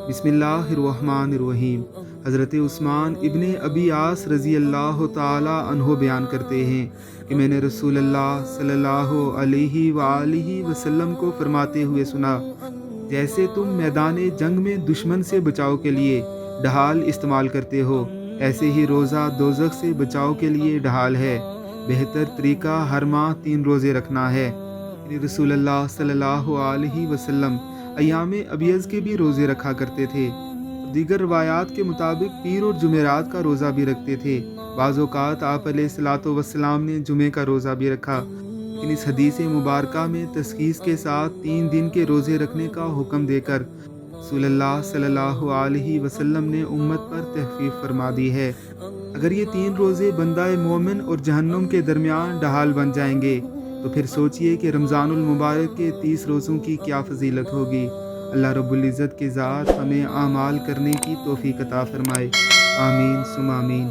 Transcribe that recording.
بسم اللہ الرحمن الرحیم۔ حضرت عثمان ابن ابی عاص رضی اللہ تعالی عنہ بیان کرتے ہیں کہ میں نے رسول اللہ صلی اللہ علیہ وآلہ وسلم کو فرماتے ہوئے سنا، جیسے تم میدان جنگ میں دشمن سے بچاؤ کے لیے ڈھال استعمال کرتے ہو، ایسے ہی روزہ دوزخ سے بچاؤ کے لیے ڈھال ہے۔ بہتر طریقہ ہر ماہ 3 روزے رکھنا ہے۔ رسول اللہ صلی اللہ علیہ وسلم ایام ابیض کے بھی روزے رکھا کرتے تھے۔ دیگر روایات کے مطابق پیر اور جمعرات کا روزہ بھی رکھتے تھے۔ بعض اوقات آپ علیہ الصلاۃ والسلام نے جمعے کا روزہ بھی رکھا، لیکن اس حدیث مبارکہ میں تخصیص کے ساتھ 3 دن کے روزے رکھنے کا حکم دے کر رسول اللہ صلی اللہ علیہ وسلم نے امت پر تخفیف فرما دی ہے۔ اگر یہ 3 روزے بندہ مومن اور جہنم کے درمیان ڈھال بن جائیں گے تو پھر سوچئے کہ رمضان المبارک کے 30 روزوں کی کیا فضیلت ہوگی۔ اللہ رب العزت کی ذات ہمیں اعمال کرنے کی توفیق عطا فرمائے۔ آمین ثم آمین۔